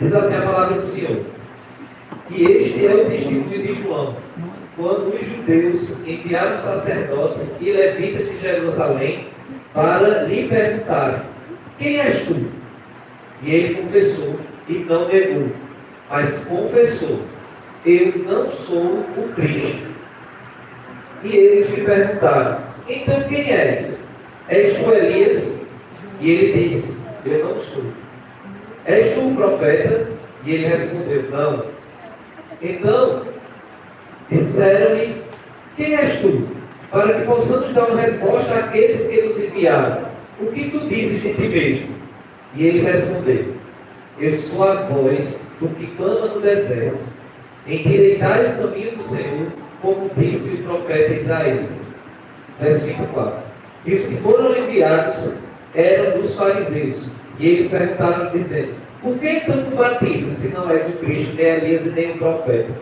Diz assim a palavra do Senhor. E este é o testemunho de João, quando os judeus enviaram sacerdotes e levitas de Jerusalém para lhe perguntarem: quem és tu? E ele confessou e não negou, mas confessou: eu não sou o Cristo. E eles lhe perguntaram: então quem és? És tu Elias? E ele disse: eu não sou. És tu o profeta? E ele respondeu: não. Então disseram-lhe: quem és tu? Para que possamos dar uma resposta àqueles que nos enviaram. O que tu dizes de ti mesmo? E ele respondeu: eu sou a voz do que clama no deserto. Endireitai o caminho do Senhor, como disse o profeta Isaías. Verso 24. E os que foram enviados eram dos fariseus. E eles perguntaram, dizendo: por que então tu batizas, se não és o Cristo, nem Elias e nem o profeta?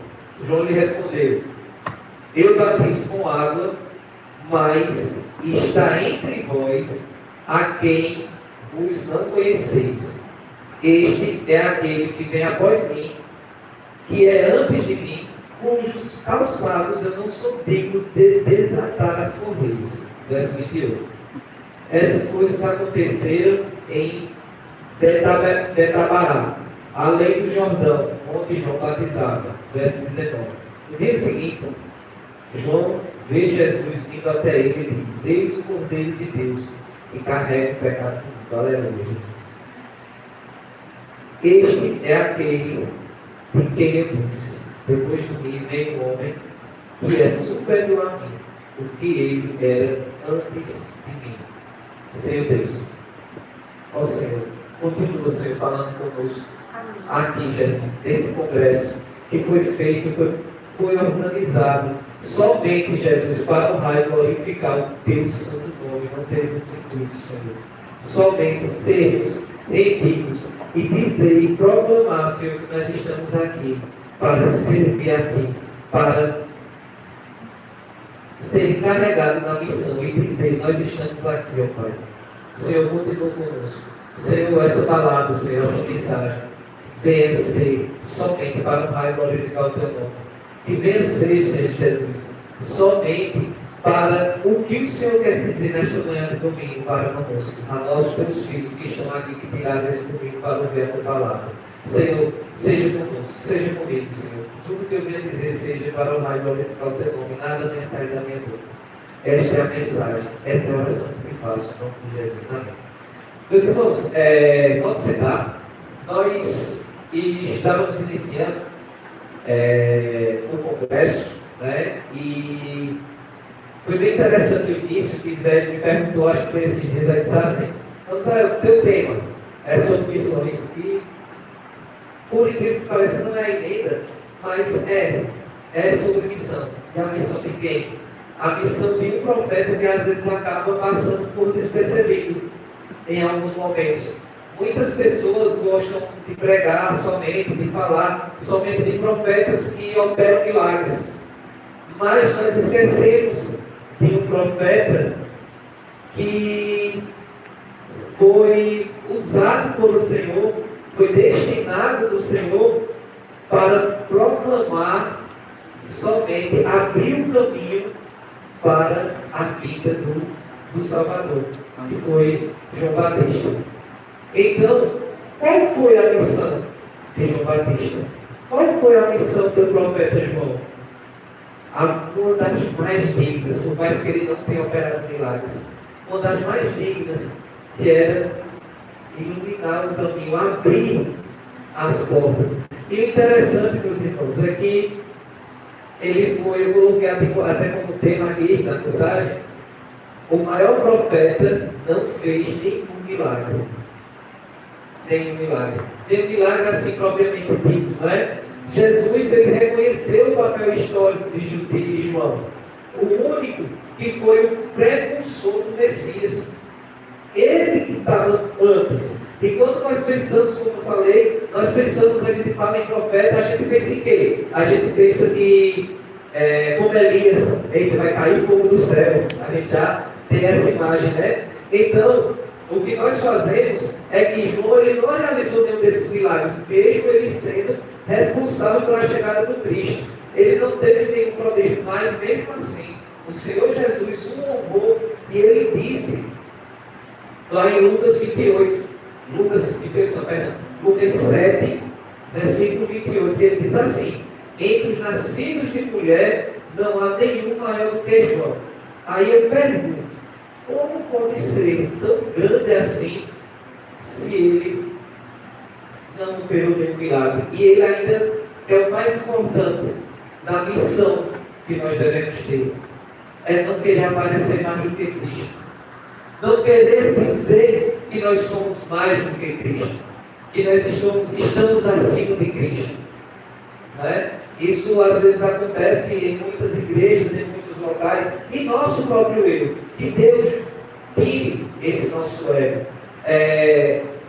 João lhe respondeu: eu batizo com água, mas está entre vós a quem vos não conheceis. Este é aquele que vem após mim, que é antes de mim, cujos calçados eu não sou digno de desatar as correias. Verso 28. Essas coisas aconteceram em Betabará, além do Jordão, onde João batizava. Verso 19. No dia seguinte, João vê Jesus vindo até ele e diz: eis o Cordeiro de Deus, que carrega o pecado do mundo. Aleluia, Jesus. Este é aquele de quem eu disse: depois de mim vem um homem que é superior a mim, porque ele era antes de mim. Senhor Deus, ó Senhor, continua, Senhor, falando conosco aqui, Jesus, nesse congresso que foi feito, foi organizado somente, Jesus, para honrar e glorificar o teu santo nome. Não teve outro intuito, Senhor. Somente sermos rendidos e dizer e proclamar, Senhor, que nós estamos aqui para servir a Ti, para ser encarregado na missão e dizer: nós estamos aqui, ó Pai. Senhor, continua conosco. Senhor, essa palavra, Senhor, essa mensagem, venha ser somente para honrar e glorificar o Teu nome. Que venha ser, Senhor Jesus, somente para o que o Senhor quer dizer nesta manhã de domingo para conosco, a nós, Teus filhos que estão aqui, que tiraram esse domingo para ouvir a Tua palavra. Senhor, seja conosco, seja comigo, Senhor. Tudo que eu venho dizer seja para honrar e glorificar o Teu nome. Nada venha sair da minha boca. Esta é a mensagem, essa é a oração que te faço, em nome de Jesus. Amém. Meus irmãos, pode sentar. Nós estávamos iniciando o congresso, né? E foi bem interessante o início, que Zé me perguntou, acho que foi esses dias, aí disse assim: vamos lá, o teu tema é sobre missões. E, por incrível que pareça, não é a emenda, mas é sobre missão. E a missão de quem? A missão de um profeta que às vezes acaba passando por despercebido em alguns momentos. Muitas pessoas gostam de pregar somente, de falar somente de profetas que operam milagres. Mas nós esquecemos de um profeta que foi usado pelo Senhor, foi destinado do Senhor para proclamar somente, abrir o caminho para a vida do Salvador, que foi João Batista. Então, qual foi a missão de João Batista? Qual foi a missão do profeta João? Uma das mais dignas, por mais que ele não tenha operado milagres, uma das mais dignas, que era iluminar o caminho, abrir as portas. E o interessante, meus irmãos, é que ele foi, eu coloquei até como tema aqui na mensagem: o maior profeta não fez nenhum milagre. Nenhum milagre. Nenhum milagre assim propriamente dito, não é? Jesus, ele reconheceu o papel histórico de João. O único que foi o precursor do Messias. Ele que estava antes. E quando nós pensamos, como eu falei, nós pensamos, a gente fala em profeta, a gente pensa em quê? A gente pensa que, como Elias, ele vai cair fogo do céu. A gente já tem essa imagem, né? Então, O que nós fazemos é que João ele não realizou nenhum desses milagres, mesmo ele sendo responsável pela chegada do Cristo. Ele não teve nenhum prodígio, mas mesmo assim, o Senhor Jesus o honrou e ele disse, lá em Lucas 28, Lucas 7, versículo 28, ele diz assim: entre os nascidos de mulher não há nenhum maior do que João. Aí eu pergunto, como pode ser tão grande assim, se ele não operou nenhum milagre? E ele ainda é o mais importante na missão que nós devemos ter. É não querer aparecer mais do que Cristo. Não querer dizer que nós somos mais do que Cristo. Que nós estamos acima de Cristo. Né? Isso às vezes acontece em muitas igrejas, em muitos locais, e nosso próprio ego. Que Deus tire esse nosso ego.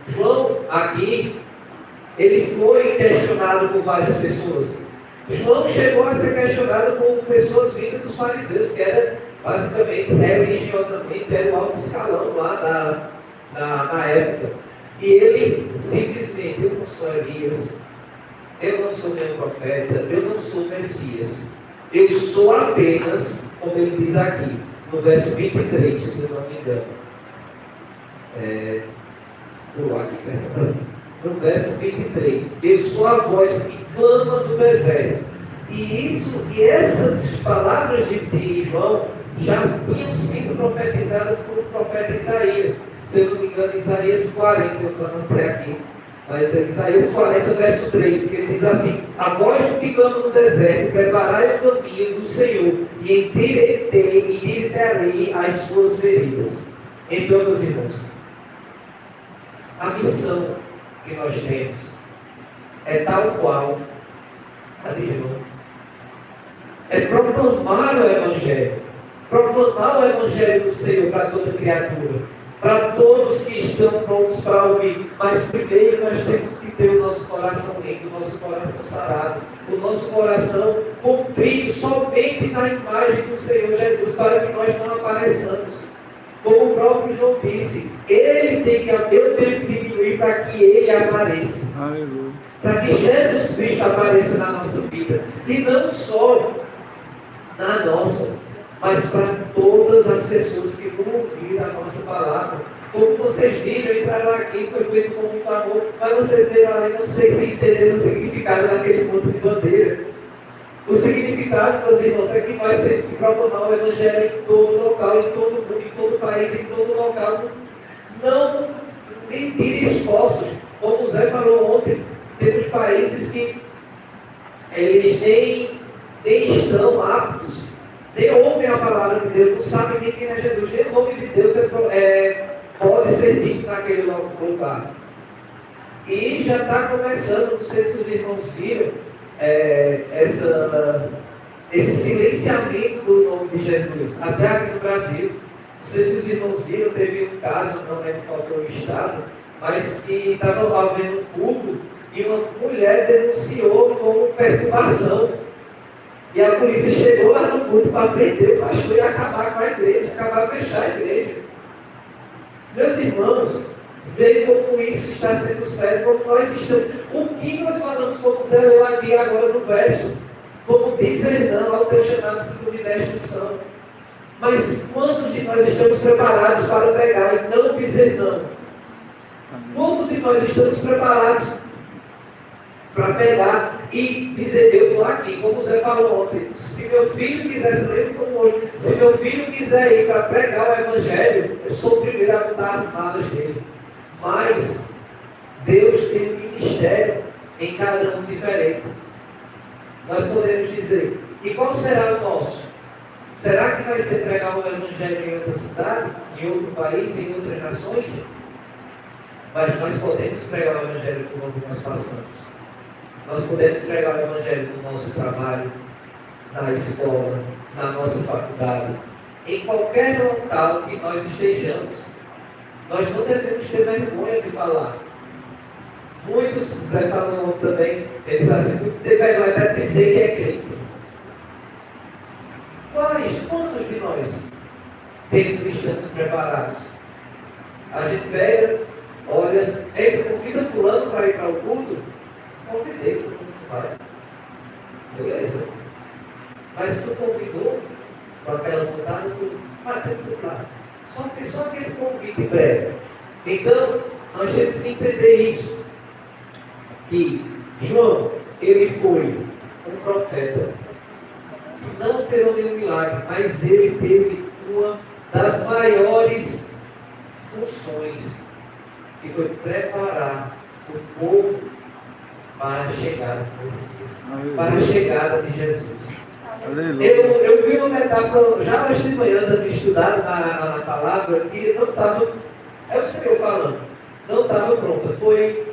João, aqui, ele foi questionado por várias pessoas. João chegou a ser questionado por pessoas vindas dos fariseus, que era basicamente, religiosamente, era o alto escalão lá na época. E ele simplesmente, eu não sou Elias, eu não sou nenhum profeta, eu não sou Messias. Eu sou apenas, como ele diz aqui, no verso 23, se eu não me engano. No verso 23, eu sou a voz que clama no deserto. E essas palavras de João já tinham sido profetizadas pelo profeta Isaías. Se eu não me engano, Isaías 40, eu falando até aqui. Mas é Isaías 40, verso 3, que ele diz assim: a voz do que clama no deserto, preparai o caminho do Senhor, e endireitarei as suas veredas. Então, meus irmãos, a missão que nós temos é tal qual a de João. É proclamar o Evangelho. Proclamar o Evangelho do Senhor para toda criatura. Para todos que estão prontos para ouvir. Mas primeiro nós temos que ter o nosso coração limpo, o nosso coração sarado, o nosso coração contrito somente na imagem do Senhor Jesus, para que nós não apareçamos. Como o próprio João disse, eu tenho que diminuir para que ele apareça. Aleluia. Para que Jesus Cristo apareça na nossa vida. E não só na nossa, mas para todas as pessoas que vão ouvir a nossa palavra. Como vocês viram, entraram aqui, foi feito com muito amor, mas vocês viram ali, não sei se entenderam o significado daquele ponto de bandeira. O significado, meus irmãos, é que nós temos que proclamar o Evangelho em todo local, em todo mundo, em todo país, em todo local. Não medir esforços. Como o Zé falou ontem, temos países que eles nem estão aptos, nem ouvem a palavra de Deus, não sabem nem quem é Jesus, nem o nome de Deus pode ser dito naquele lugar. E já está começando, não sei se os irmãos viram, esse silenciamento do nome de Jesus, até aqui no Brasil. Não sei se os irmãos viram, teve um caso, não lembro qual foi o estado, mas que estava lá vendo um culto e uma mulher denunciou como perturbação. E a polícia chegou lá no culto para prender o pastor e acabar com a igreja, acabar fechar a igreja. Meus irmãos, vejam como isso está sendo sério, como nós estamos. O que nós falamos, como Zé leu aqui agora no verso? Como dizer não ao teu chamado se tu me deste unção. Mas quantos de nós estamos preparados para pegar e não dizer não? Quantos de nós estamos preparados para pegar e dizer, eu estou aqui, como você falou ontem, se meu filho quiser se lembrar como hoje, se meu filho quiser ir para pregar o Evangelho, eu sou o primeiro a botar as malas dele. Mas Deus tem um ministério em cada um diferente. Nós podemos dizer, e qual será o nosso? Será que vai ser pregar o Evangelho em outra cidade, em outro país, em outras nações? Mas nós podemos pregar o Evangelho por onde nós passamos. Nós podemos pregar o Evangelho no nosso trabalho, na escola, na nossa faculdade, em qualquer local que nós estejamos. Nós não devemos ter vergonha de falar. Muitos, Zé falou também, eles assim, muito ter vergonha até dizer que é crente. Quantos de nós estamos preparados? A gente pega, olha, convida fulano para ir para o culto, convidei, fulano não vai. Beleza. Mas se tu convidou para aquela vontade, tu vai ter que lá. Só fez só aquele convite breve. Então, nós temos que entender isso. Que João, ele foi um profeta que não operou nenhum milagre, mas ele teve uma das maiores funções, que foi preparar o povo para a chegada do Messias, para a chegada de Jesus. Eu vi uma metáfora, já hoje de manhã, dando estudado na palavra, que não estava, é o Senhor falando, não estava pronta. Foi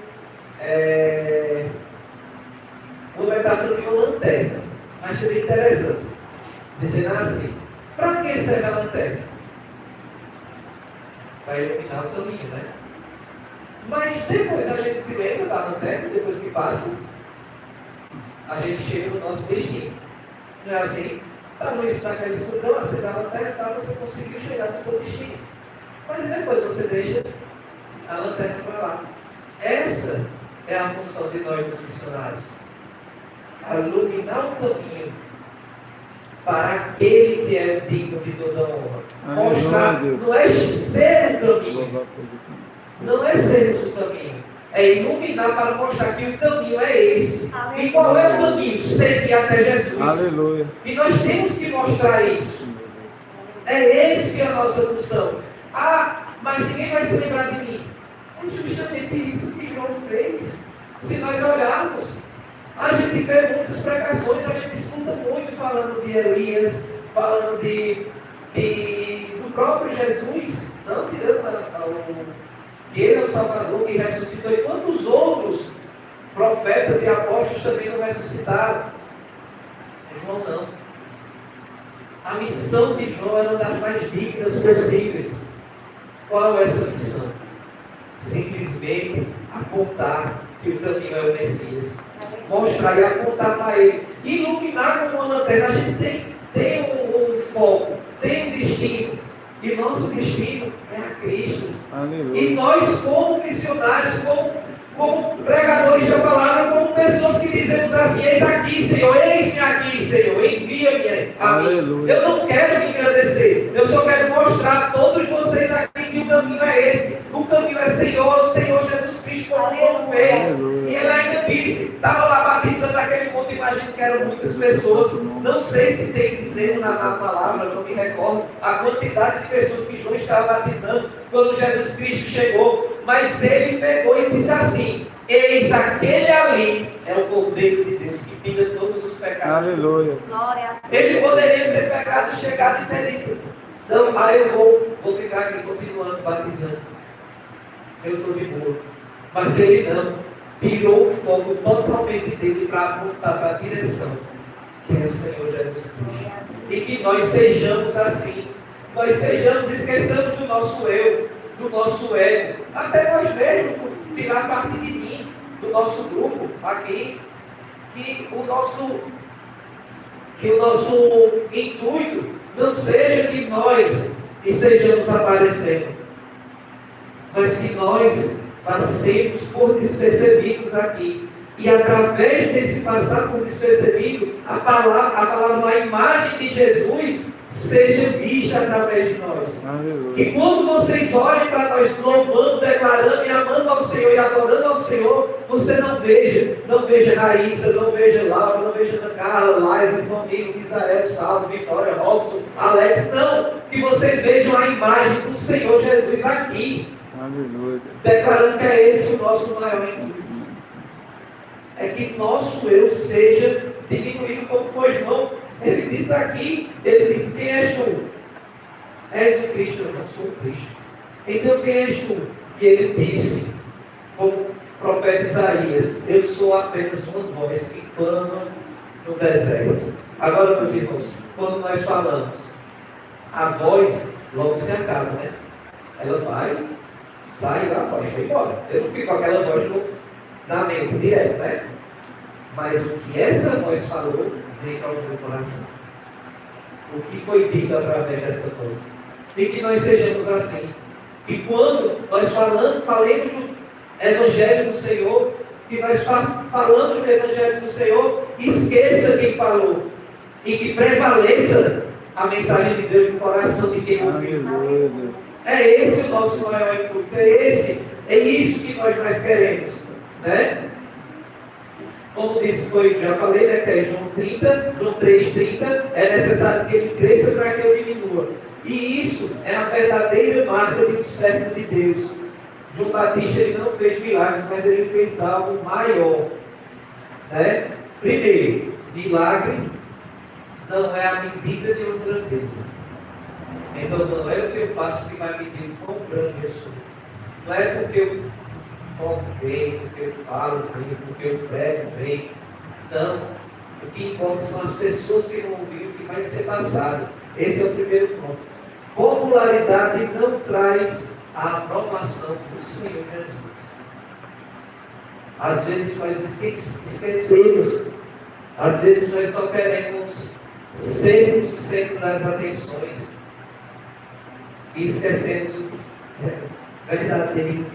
uma metáfora de uma lanterna. Achei bem interessante. Dizendo assim, para que serve a lanterna? Para iluminar o caminho, né? Mas depois a gente se lembra da lanterna, depois que passa, a gente chega no nosso destino. Não é assim? Está no início daquela escuridão, acender a lanterna, você conseguiu chegar no seu destino. Mas depois você deixa a lanterna para lá. Essa é a função de nós, os missionários. Iluminar o caminho para aquele que é digno de toda honra. Mostrar, não é ser o caminho. Não é sermos o caminho. É iluminar para mostrar que o caminho é esse. E qual é o caminho? Seguir até Jesus. Aleluia. E nós temos que mostrar isso. É essa a nossa função. Ah, mas ninguém vai se lembrar de mim. É justamente isso que João fez. Se nós olharmos, a gente vê muitas pregações, a gente escuta muito falando de Elias, falando do próprio Jesus, não tirando que ele é o Salvador que ressuscitou, e quantos outros profetas e apóstolos também não ressuscitaram. João não. A missão de João era uma das mais dignas possíveis. Qual é essa missão? Simplesmente apontar que o caminho é o Messias. Mostrar e apontar para ele. Iluminar com uma lanterna. A gente tem um foco, tem um destino. E nosso destino é a Cristo. Aleluia. E nós, como missionários, como pregadores da palavra, como pessoas que dizemos assim: eis aqui, Senhor, eis-me aqui, Senhor, envia-me a mim. Eu não quero me engrandecer, eu só quero mostrar a todos vocês aqui que o caminho é esse. O caminho é o Senhor Jesus Cristo, como João fez. E ele ainda disse, estava lá batizando aquele mundo, imagino que eram muitas pessoas. Não sei se tem dizendo na palavra, não me recordo a quantidade de pessoas que João estava batizando quando Jesus Cristo chegou. Mas ele pegou e disse assim: eis aquele ali é o Cordeiro de Deus que tira todos os pecados. Aleluia. Ele poderia ter pecado e chegado e ter dito: não, aí eu vou ficar aqui continuando batizando. Eu estou de boa. Mas ele não. Tirou o foco totalmente dele para apontar para a direção, que é o Senhor Jesus Cristo. E que nós sejamos assim. Nós esqueçamos do nosso eu, do nosso ego. Até nós mesmos, tirar parte de mim, do nosso grupo aqui. Que o nosso intuito não seja que nós estejamos aparecendo, mas que nós passemos por despercebidos aqui. E através desse passar por despercebido, a palavra, a imagem de Jesus seja vista através de nós. Aleluia. E quando vocês olhem para nós louvando, declarando e amando ao Senhor e adorando ao Senhor, você não veja Raíssa, não veja Laura, não veja Ana Carla, Laisa, meu amigo, Misael, Salvo, Vitória, Robson, Alex, não, que vocês vejam a imagem do Senhor Jesus aqui. Aleluia. Declarando que é esse o nosso maior intuito. É que nosso eu seja diminuído, como foi João. Ele disse aqui, ele disse: quem és tu? És o Cristo? Eu não sou o Cristo. Então quem és tu? E ele disse, como profeta Isaías: eu sou apenas uma voz que clama no deserto. Agora, meus irmãos, quando nós falamos, a voz logo se acaba, né? Ela vai, sai a voz, foi embora. Eu não fico com aquela voz na mente direto, né? Mas o que essa voz falou veio ao meu coração. O que foi dito através dessa voz. E que nós sejamos assim. Que quando nós falemos do Evangelho do Senhor, que nós falamos do Evangelho do Senhor, esqueça quem falou. E que prevaleça a mensagem de Deus no coração de quem ouviu. É esse o nosso maior intuito. É isso que nós mais queremos. Né? Como disse, já falei, né, que é João 3,30, é necessário que ele cresça para que eu diminua. E isso é a verdadeira marca de um servo de Deus. João Batista ele não fez milagres, mas ele fez algo maior. Né? Primeiro, milagre não é a medida de uma grandeza. Então não é o que eu faço que vai medir o quão grande eu sou. Não é porque eu toco bem, porque eu falo bem, porque eu prego bem. Não. O que importa são as pessoas que vão ouvir o que vai ser passado. Esse é o primeiro ponto. Popularidade não traz a aprovação do Senhor Jesus. Às vezes nós esquecemos. Às vezes nós só queremos sermos o centro das atenções e esquecemos o verdadeiro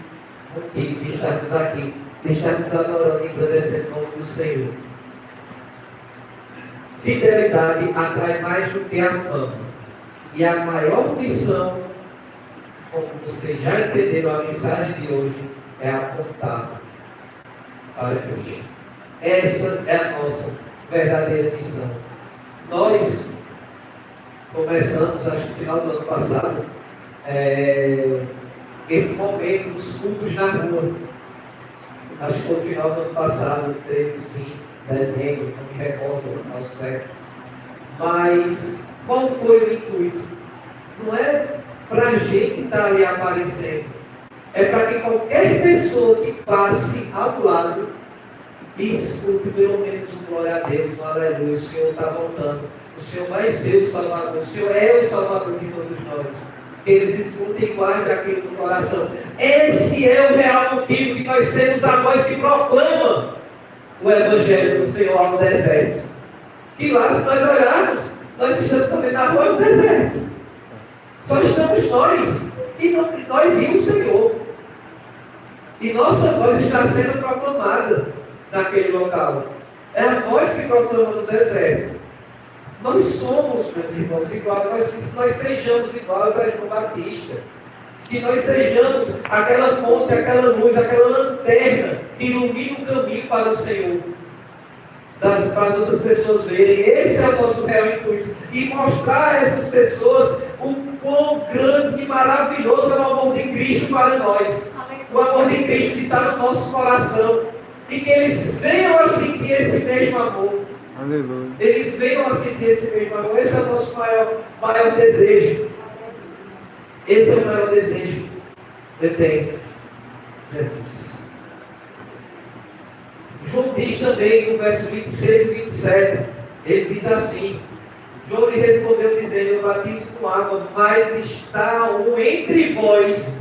motivo de estarmos aqui, de estarmos adorando e agradecendo o nome do Senhor. Fidelidade atrai mais do que a fama. E a maior missão, como vocês já entenderam a mensagem de hoje, é apontar para Cristo. Essa é a nossa verdadeira missão. Nós começamos, acho que no final do ano passado, esse momento dos cultos na rua. Acho que foi no final do ano passado, sim, dezembro, não me recordo ao certo. Mas qual foi o intuito? Não é para a gente estar ali aparecendo, é para que qualquer pessoa que passe ao lado escute pelo menos um glória a Deus, um aleluia, o Senhor está voltando, o Senhor vai ser o Salvador, o Senhor é o Salvador de todos nós. Eles escutem e guardem aquilo no coração. Esse é o real motivo de nós sermos a voz que proclama o Evangelho do Senhor ao deserto. Que lá, se nós olharmos, nós estamos ali na rua do deserto. Só estamos nós. E nós e o Senhor. E nossa voz está sendo proclamada naquele local. É a voz que proclama no deserto. Nós somos, meus irmãos, iguais, que nós sejamos iguais a João Batista. Que nós sejamos aquela fonte, aquela luz, aquela lanterna que ilumina o caminho para o Senhor. Para as outras pessoas verem. Esse é o nosso real intuito. E mostrar a essas pessoas o quão grande e maravilhoso é o amor de Cristo para nós. O amor de Cristo que está no nosso coração. E que eles venham a sentir esse mesmo amor. Aleluia. Eles venham a sentir esse mesmo amor. Esse é o nosso maior desejo. Esse é o maior desejo que eu tenho. Jesus. João diz também no verso 26 e 27. Ele diz assim: João lhe respondeu dizendo: eu batizo com água, mas está um entre vós.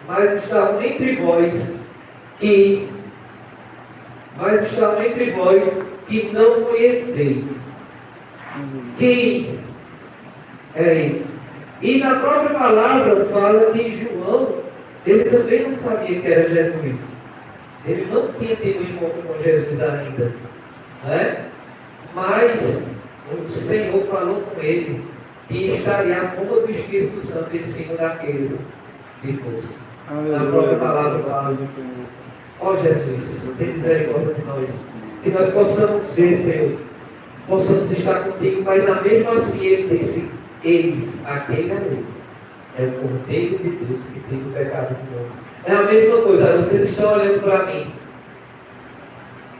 Mas está um entre vós que não conheceis. Quem é esse? E na própria palavra fala que João, ele também não sabia que era Jesus. Ele não tinha tido encontro com Jesus ainda. Né? Mas o Senhor falou com ele que estaria a bomba do Espírito Santo em cima daquele que fosse. Na própria palavra fala: ó Jesus, tem misericórdia de nós. Que nós possamos ver, Senhor, possamos estar contigo, mas na mesma assim ele disse: eis aquele ali, é o Cordeiro de Deus que tira o pecado do mundo. É a mesma coisa, vocês estão olhando para mim.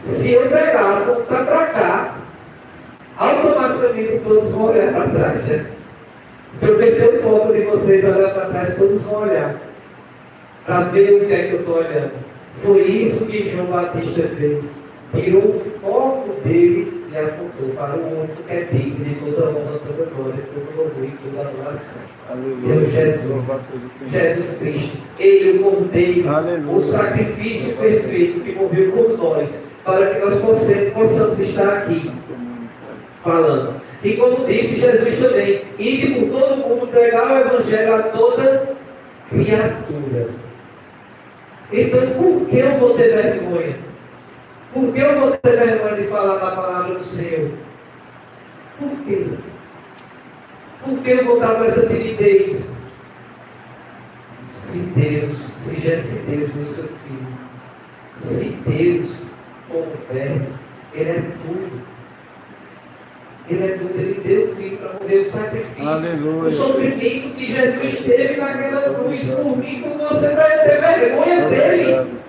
Se eu pregar, voltar para cá, automaticamente todos vão olhar para trás, né? Se eu perder o foco de vocês olhar para trás, todos vão olhar para ver o que é que eu estou olhando. Foi isso que João Batista fez. Tirou o foco dele e apontou para o único que é digno de toda honra, toda glória, todo louvor e toda adoração. Deus Jesus, Jesus Cristo, Ele o Cordeiro, o sacrifício perfeito que morreu por nós, para que nós possamos estar aqui falando. E como disse Jesus também, ide por todo mundo pregar o Evangelho a toda criatura. Então, por que eu vou ter vergonha? Por que eu vou ter vergonha de falar da palavra do Senhor? Por quê? Por que eu vou estar com essa timidez? Se Deus do seu Filho, se Deus, como verbo, Ele é tudo. Ele é tudo, Ele deu o Filho para morrer, o sacrifício. Aleluia. O sofrimento que Jesus teve naquela cruz por mim, por você, para eu ter vergonha dele.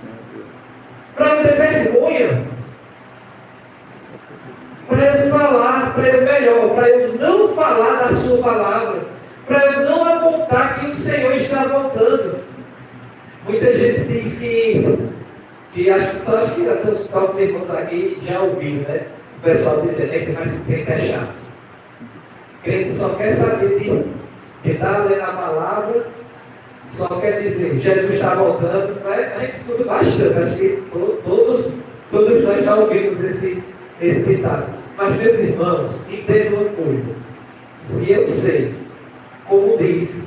Para eu ter vergonha. Para eu falar, para eu não falar da sua palavra, para eu não apontar que o Senhor está voltando. Muita gente diz que acho que todos os irmãos aqui já ouviram, né? O pessoal dizendo que mais crente é chato. Crente só quer saber de estar lendo a palavra, só quer dizer, Jesus está voltando, né? A gente escuta bastante, acho que todos nós já ouvimos esse ditado. Mas, meus irmãos, entendam uma coisa. Se eu sei, como diz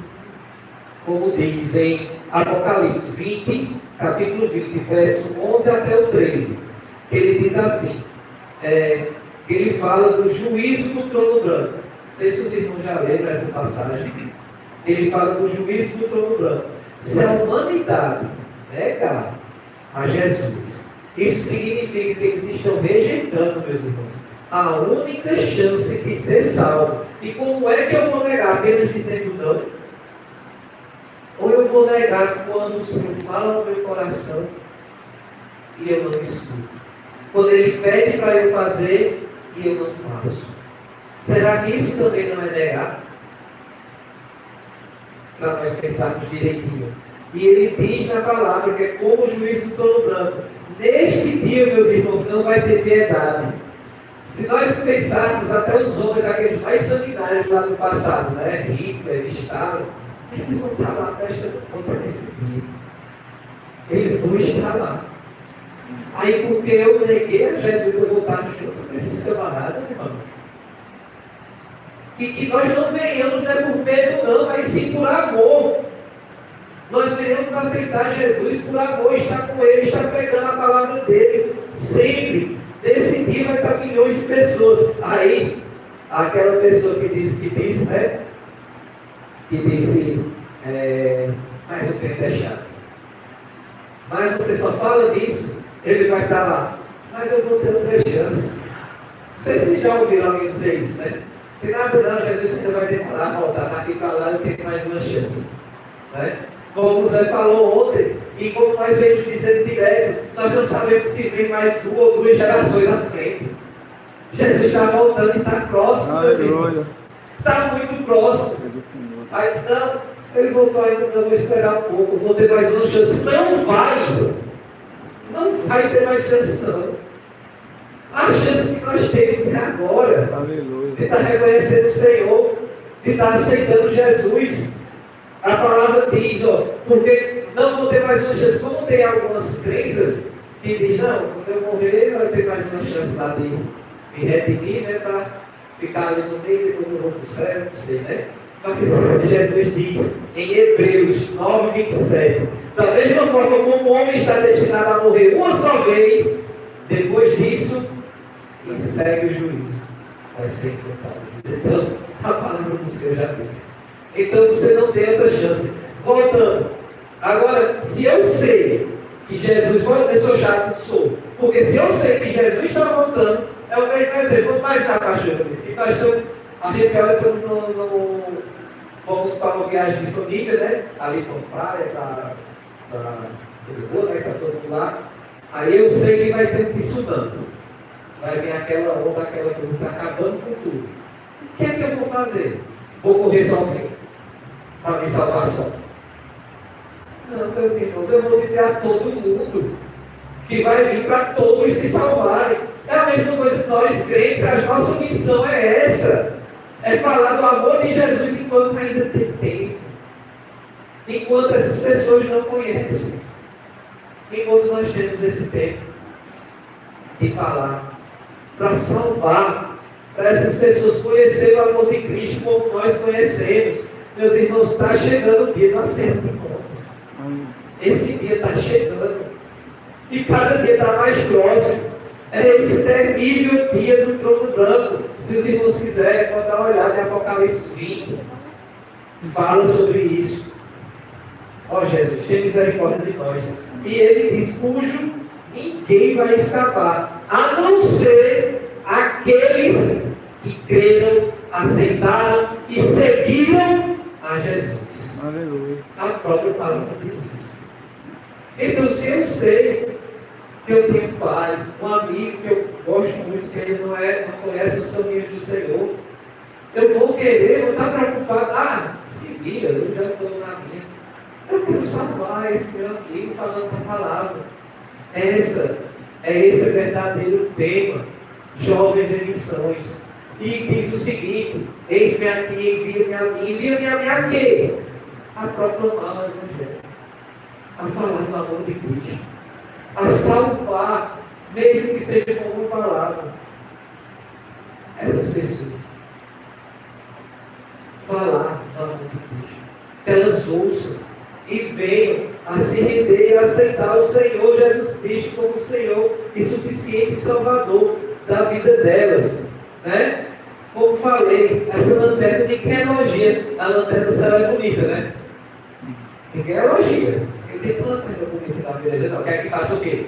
em Apocalipse 20, capítulo 20, verso 11 até o 13, que ele diz assim, ele fala do juízo do trono branco. Não sei se os irmãos já leram essa passagem. Ele fala do juízo do trono branco. Se a humanidade negar a Jesus, isso significa que eles estão rejeitando, meus irmãos, a única chance de ser salvo. E como é que eu vou negar? Apenas dizendo não? Ou eu vou negar quando o Senhor fala no meu coração e eu não escuto? Quando Ele pede para eu fazer e eu não faço? Será que isso também não é negar? Para nós pensarmos direitinho. E Ele diz na palavra que é como o juízo do trono branco. Neste dia, meus irmãos, não vai ter piedade. Se nós pensarmos até os homens, aqueles mais sanguinários lá do passado, né? Hitler, Stalin, eles vão estar lá prestando conta nesse dia. Eles vão estar lá. Aí, porque eu neguei a Jesus, eu vou estar junto com esses camaradas, irmão. E que nós não venhamos, não é por medo não, mas sim por amor. Nós venhamos aceitar Jesus por amor, estar com Ele, estar pregando a palavra dEle, sempre. Nesse dia vai estar milhões de pessoas. Aí, aquela pessoa que disse, né? Que disse, mas o crente é chato. Mas você só fala disso, ele vai estar lá. Mas eu vou ter outra chance. Não sei se vocês já ouviram alguém dizer isso, né? Tem nada não, Jesus ainda vai demorar a voltar, daqui para lá eu tenho mais uma chance. Né? Como o Zé falou ontem, e como nós vemos dizendo direto, nós não sabemos se vem mais uma ou duas gerações à frente. Jesus está voltando e está próximo, meus irmãos. Está muito próximo. Aí disse, não, ele voltou ainda, não vou esperar um pouco, vou ter mais uma chance. Não vai ter mais chance não. A chance que nós temos é agora. Aleluia. De estar reconhecendo o Senhor, de estar aceitando Jesus. A palavra diz, porque não vou ter mais uma chance. Como tem algumas crenças que dizem, não, quando eu morrer, vai ter mais uma chance lá de me redimir, né, para ficar ali no meio, depois eu vou para o céu, não sei, né? Mas Jesus diz em Hebreus 9, 27, da mesma forma como o homem está destinado a morrer uma só vez, depois disso, e segue o juízo, vai ser enfrentado. Então, a palavra do Senhor já disse. Então você não tem outra chance. Voltando. Agora, se eu sei que Jesus, eu sou chato, sou. Porque se eu sei que Jesus está voltando, é o mesmo exemplo. Vamos imaginar, pastor, que nós estamos, a gente agora estamos vamos para uma viagem de família, né? Ali para a praia, para Lisboa, né? Para todo mundo lá. Aí eu sei que vai ter tsunami. Vai vir aquela onda, aquela coisa se acabando com tudo. O que é que eu vou fazer? Vou correr sozinho para me salvar só? Não, meus irmãos, eu vou dizer a todo mundo que vai vir para todos se salvarem. É a mesma coisa que nós crentes, a nossa missão é essa. É falar do amor de Jesus enquanto ainda tem tempo. Enquanto essas pessoas não conhecem. Enquanto nós temos esse tempo de falar. Para salvar. Para essas pessoas conhecerem o amor de Cristo como nós conhecemos. Meus irmãos, está chegando o dia do acerto de contas. Esse dia está chegando. E cada dia está mais próximo. É esse terrível dia do trono branco. Se os irmãos quiserem, podem dar uma olhada em Apocalipse 20. Fala sobre isso. Ó Jesus, tenha misericórdia de nós. E ele diz, cujo ninguém vai escapar, a não ser aqueles que creram, aceitaram e seguiram a Jesus. Aleluia. A própria palavra diz isso. Então, se eu sei que eu tenho um pai, um amigo que eu gosto muito, que ele não conhece os caminhos do Senhor, eu vou querer, vou estar preocupado, se vira, eu já estou na minha. Eu quero salvar esse meu amigo falando da palavra. Esse verdadeiro tema, jovens em missões. E diz o seguinte, eis-me aqui, envia-me a mim. Envia-me a mim a quê? A proclamar o Evangelho. A falar do amor de Cristo. A salvar, mesmo que seja com uma palavra. Essas pessoas. Falar do amor de Cristo. Que elas ouçam e venham a se render e a aceitar o Senhor Jesus Cristo como Senhor e suficiente Salvador da vida delas. Né? Como falei, essa lanterna ninguém elogia. A lanterna do céu é bonita, né? Ninguém elogia. Ele tem uma lanterna bonita na beleza, não. Quer que faça o quê?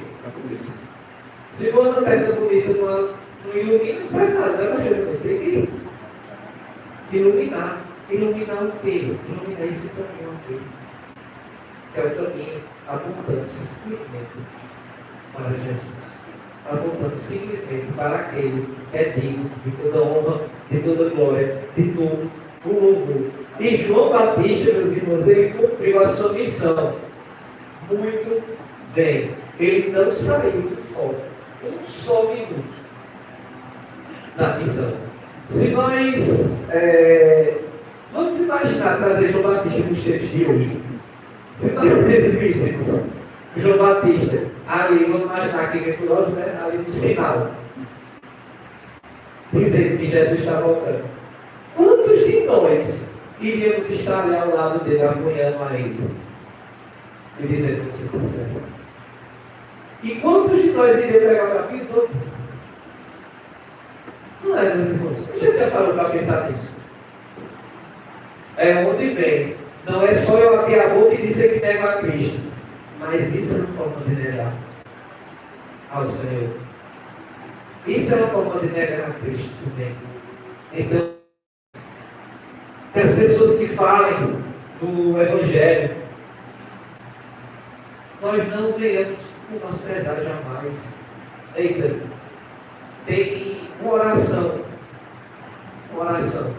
Se for uma lanterna bonita, não ilumina, não serve nada, né? Mas tem que iluminar. Iluminar o quê? Iluminar esse caminho aqui. Que é o caminho apontando simplesmente para Jesus. Apontando simplesmente para aquele que é digno de toda honra, de toda glória, de todo o louvor. E João Batista, meus irmãos, ele cumpriu a sua missão muito bem. Ele não saiu do foco um só minuto da missão. Se nós vamos imaginar trazer João Batista nos tempos de hoje. Se nós presumíssemos João Batista ali, vamos imaginar que venturoso, né? Ali no sinal, dizendo que Jesus está voltando. Quantos de nós iríamos estar ali ao lado dele, apoiando a ele? E dizendo que você está certo. E quantos de nós iríamos pegar o capítulo todo? Não é, meus irmãos? Você já parou para pensar nisso? É onde vem. Não é só eu abrir a boca e dizer que nego a Cristo. Mas isso é uma forma de negar ao Senhor. Isso é uma forma de negar a Cristo também. Então, que as pessoas que falem do Evangelho, nós não venhamos menosprezar jamais. Eita, tem uma oração. Uma oração.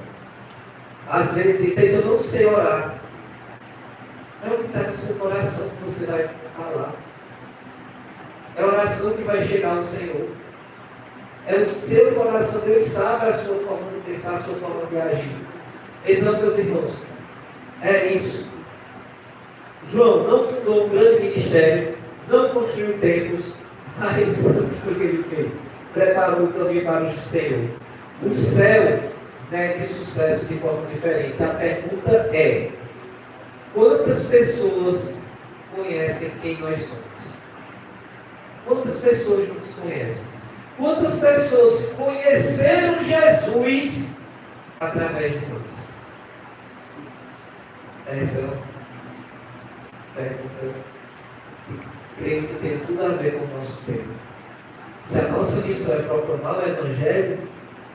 Às vezes diz, eu não sei orar. É o que está no seu coração que você vai falar. É a oração que vai chegar ao Senhor. É o seu coração. Deus sabe a sua forma de pensar, a sua forma de agir. Então, meus irmãos, é isso. João não fundou um grande ministério, não construiu templos, mas o que foi que ele fez? Preparou o caminho para o Senhor. O céu mede sucesso de forma diferente. A pergunta é: quantas pessoas conhecem quem nós somos? Quantas pessoas nos conhecem? Quantas pessoas conheceram Jesus através de nós? Essa é uma pergunta que creio que tem tudo a ver com o nosso tempo. Se a nossa missão é proclamar o Evangelho,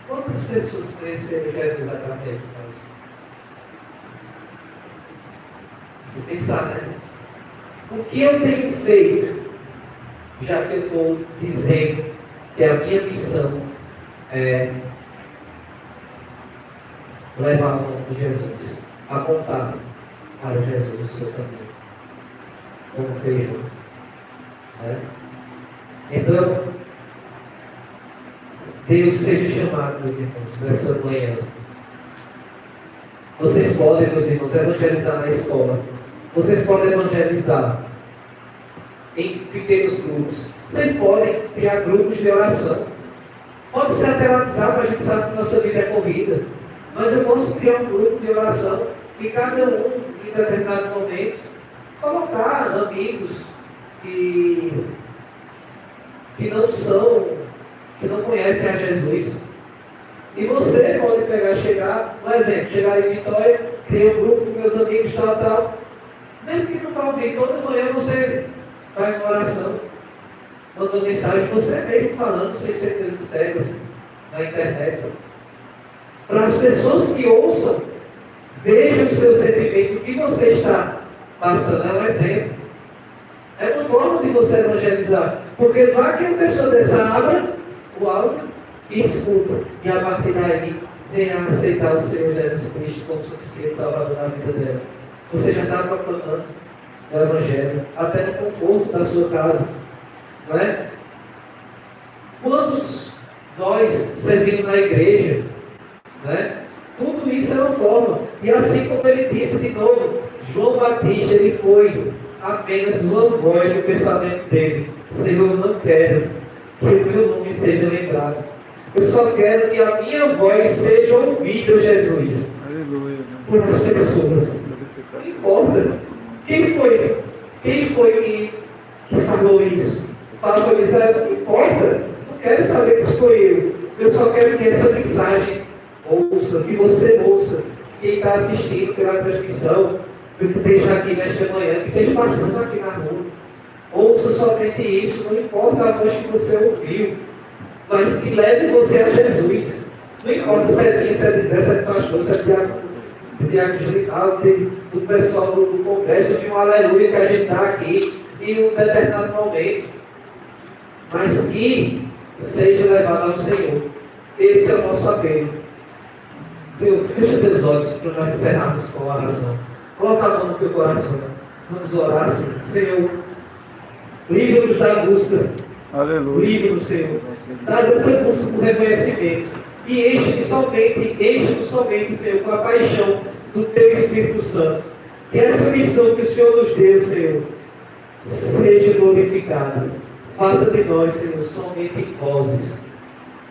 quantas pessoas conheceram Jesus através de nós? Se pensar, né? O que eu tenho feito, já que eu estou dizendo que a minha missão é levar o nome de Jesus, apontar para Jesus o seu caminho, como fez João. Né? Então, Deus seja chamado, meus irmãos, nessa manhã. Vocês podem, meus irmãos, evangelizar na escola. Vocês podem evangelizar em pequenos grupos. Vocês podem criar grupos de oração. Pode ser até WhatsApp, a gente sabe que nossa vida é corrida. Mas eu posso criar um grupo de oração e cada um, em determinado momento, colocar amigos que não conhecem a Jesus. E você pode chegar, um exemplo, chegar em Vitória, criar um grupo com meus amigos, tal. Mesmo que não vá ouvir, toda manhã você faz uma oração, manda mensagem, você mesmo falando, sem ser coisas pegas na internet. Para as pessoas que ouçam, vejam o seu sentimento, o que você está passando, é um exemplo. É uma forma de você evangelizar. Porque vai que a pessoa dessa abra o áudio e escuta. E a partir daí, venha a aceitar o Senhor Jesus Cristo como suficiente salvador na vida dela. Você já está proclamando o Evangelho, até no conforto da sua casa. Não é? Quantos nós servimos na igreja, né? Tudo isso é uma forma. E assim como ele disse de novo, João Batista, ele foi apenas uma voz no pensamento dele. Senhor, eu não quero que o meu nome seja lembrado. Eu só quero que a minha voz seja ouvida, Jesus. Aleluia. Por as pessoas. Não importa. Quem foi que falou isso? Fala para eles, não importa. Não quero saber se foi eu. Eu só quero que essa mensagem ouça, que você ouça. Quem está assistindo pela transmissão, que esteja aqui nesta manhã, que esteja passando aqui na rua. Ouça somente isso, não importa a voz que você ouviu, mas que leve você a Jesus. Não importa se é minha, se é de Zé, se é de pastor, se é de diácono geral, do pessoal do congresso, de um aleluia que a gente está aqui, em um determinado momento. Mas que seja levado ao Senhor. Esse é o nosso apelo. Senhor, fecha teus olhos para nós encerrarmos com a oração. Coloca a mão no teu coração. Vamos orar assim. Senhor, livra-nos da busca. Aleluia. Livra-nos, Senhor. Traz essa busca com reconhecimento. E enche-nos somente, Senhor, com a paixão do Teu Espírito Santo. Que essa missão que o Senhor nos deu, Senhor, seja glorificada. Faça de nós, Senhor, somente vozes.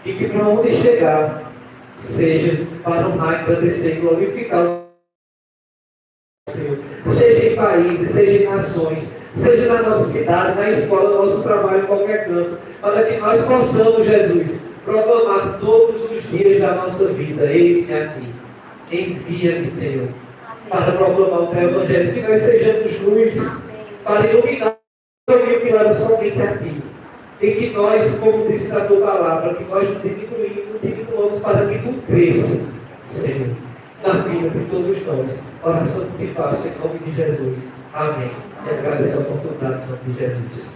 E que para onde chegar, seja para honrar, agradecer e glorificar o Senhor. Seja em países, seja em nações, seja na nossa cidade, na escola, no nosso trabalho, em qualquer canto, para que nós possamos, Jesus, proclamar todos os dias da nossa vida. Eis-me aqui. Envia-me, Senhor, para proclamar o Teu Evangelho, que nós sejamos luz, para iluminar somente a Ti. E que nós, como disse na Tua palavra, que nós não diminuamos para que Tu cresça, Senhor, na vida de todos nós. Oração que te faço em nome de Jesus. Amém. E agradeço a oportunidade em nome de Jesus.